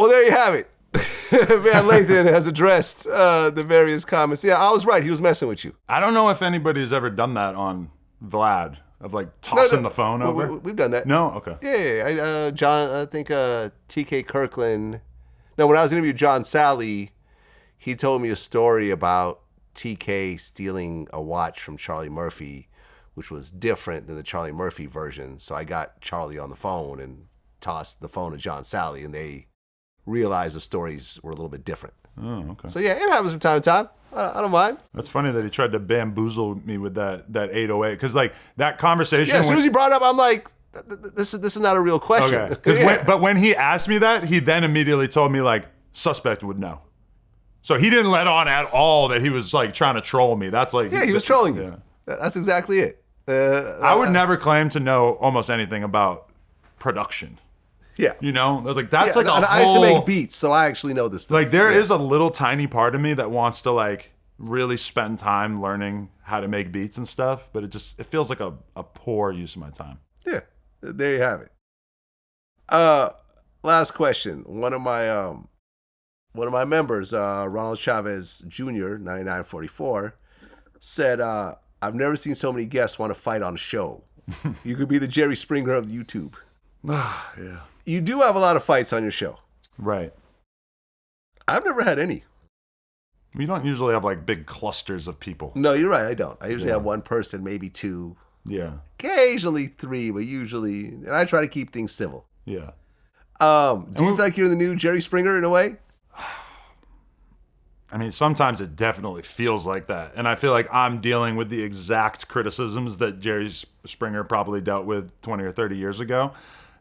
Well, there you have it. Van Lathan has addressed the various comments. Yeah, I was right. He was messing with you. I don't know if anybody's ever done that on Vlad, of like tossing the phone over. We've done that. No? Okay. Yeah. John, I think TK Kirkland. No, when I was interviewing John Sally, he told me a story about TK stealing a watch from Charlie Murphy, which was different than the Charlie Murphy version. So I got Charlie on the phone and tossed the phone to John Sally, and they realized the stories were a little bit different. Oh, okay. So yeah, it happens from time to time. I don't mind. That's funny that he tried to bamboozle me with that 808, because like that conversation. Yeah, as soon as he brought it up, I'm like, this is not a real question. Okay. But when he asked me that, he then immediately told me like suspect would know. So he didn't let on at all that he was like trying to troll me. That's like he was trolling you. That's exactly it. I would never claim to know almost anything about production. Yeah. You know, I was like, that's like a whole... I used to make beats, so I actually know this stuff. Like, there is a little tiny part of me that wants to, like, really spend time learning how to make beats and stuff, but it feels like a poor use of my time. Yeah. There you have it. Last question. One of my members, Ronald Chavez Jr., 9944, said, I've never seen so many guests want to fight on a show. You could be the Jerry Springer of YouTube. Yeah. You do have a lot of fights on your show. Right. I've never had any. We don't usually have like big clusters of people. No, you're right. I don't. I usually have one person, maybe two. Yeah. Occasionally three, but usually, and I try to keep things civil. Yeah. Do you feel like you're the new Jerry Springer in a way? I mean, sometimes it definitely feels like that. And I feel like I'm dealing with the exact criticisms that Jerry Springer probably dealt with 20 or 30 years ago.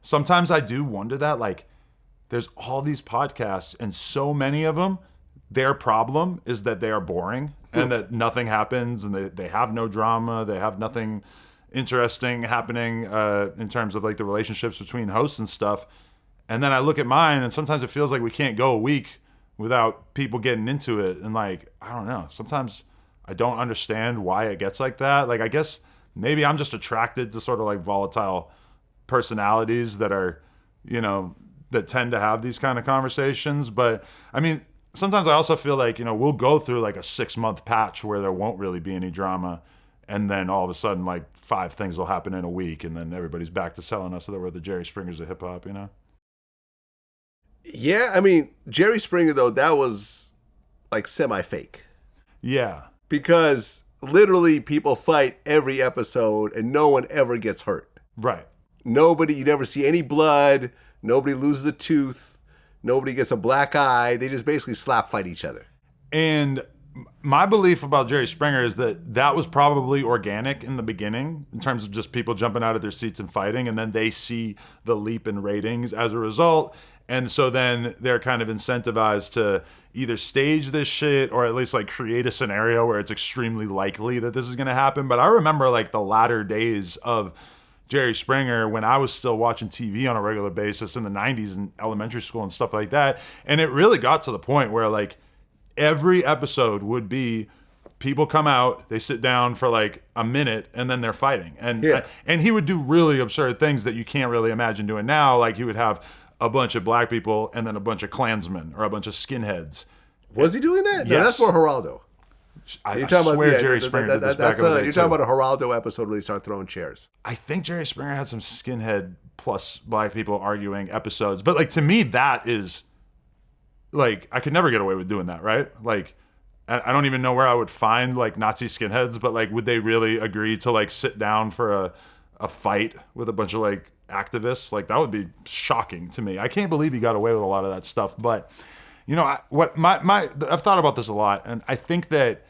Sometimes I do wonder that, like, there's all these podcasts and so many of them, their problem is that they are boring and that nothing happens and they have no drama. They have nothing interesting happening in terms of like the relationships between hosts and stuff. And then I look at mine and sometimes it feels like we can't go a week without people getting into it. And like, I don't know, sometimes I don't understand why it gets like that. Like, I guess maybe I'm just attracted to sort of like volatile personalities that are, you know, that tend to have these kind of conversations. But I mean, sometimes I also feel like, you know, we'll go through like a 6-month patch where there won't really be any drama. And then all of a sudden, like 5 things will happen in a week. And then everybody's back to selling us that we're the Jerry Springers of hip hop, you know? Yeah. I mean, Jerry Springer, though, that was like semi-fake. Yeah. Because literally people fight every episode and no one ever gets hurt. Right. Nobody, you never see any blood. Nobody loses a tooth. Nobody gets a black eye. They just basically slap fight each other. And my belief about Jerry Springer is that that was probably organic in the beginning in terms of just people jumping out of their seats and fighting. And then they see the leap in ratings as a result. And so then they're kind of incentivized to either stage this shit or at least like create a scenario where it's extremely likely that this is going to happen. But I remember like the latter days of Jerry Springer when I was still watching TV on a regular basis in the 90s in elementary school and stuff like that. And it really got to the point where like every episode would be people come out, they sit down for like a minute and then they're fighting. And and he would do really absurd things that you can't really imagine doing now. Like he would have a bunch of black people and then a bunch of Klansmen or a bunch of skinheads. Was he doing that? Yes. No, that's for Geraldo. I swear Jerry Springer did this back in the day You're talking about a Geraldo episode where they start throwing chairs. I think Jerry Springer had some skinhead plus black people arguing episodes. But like to me, that is like, I could never get away with doing that, right? Like, I don't even know where I would find like Nazi skinheads, but like, would they really agree to like sit down for a fight with a bunch of like activists? Like that would be shocking to me. I can't believe he got away with a lot of that stuff. But you know, I've thought about this a lot, and I think that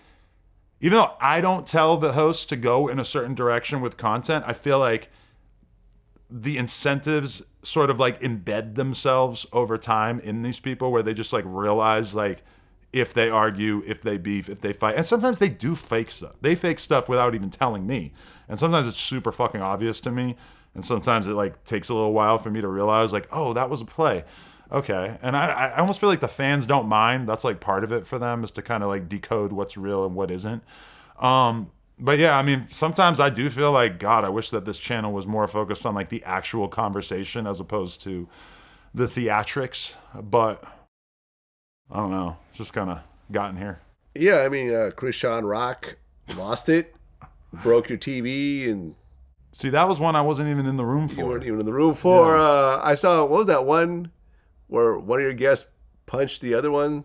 even though I don't tell the host to go in a certain direction with content, I feel like the incentives sort of like embed themselves over time in these people where they just like realize like if they argue, if they beef, if they fight. And sometimes they do fake stuff. They fake stuff without even telling me. And sometimes it's super fucking obvious to me. And sometimes it like takes a little while for me to realize like, oh, that was a play. Okay. And I almost feel like the fans don't mind. That's like part of it for them is to kind of like decode what's real and what isn't. But yeah, I mean, sometimes I do feel like, God, I wish that this channel was more focused on like the actual conversation as opposed to the theatrics, but I don't know. It's just kind of gotten here. Yeah, I mean, Krishan Rock lost it, broke your TV, and See, that was one I wasn't even in the room for. you weren't even in the room for. I saw, what was that one where one of your guests punched the other one?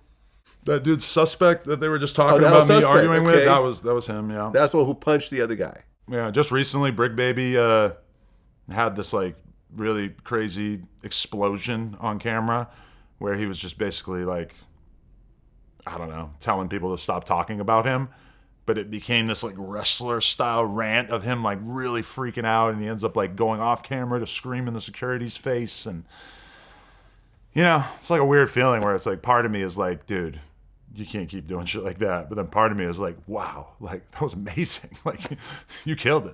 That dude's suspect that they were just talking that about was me suspect, arguing with, okay. that was him, yeah. That's the one who punched the other guy. Yeah, just recently, Brick Baby had this like really crazy explosion on camera where he was just basically like, I don't know, telling people to stop talking about him. But it became this like wrestler style rant of him like really freaking out, and he ends up like going off camera to scream in the security's face. And you know, it's like a weird feeling where it's like part of me is like, dude, you can't keep doing shit like that. But then part of me is like, wow, like that was amazing. Like you killed it.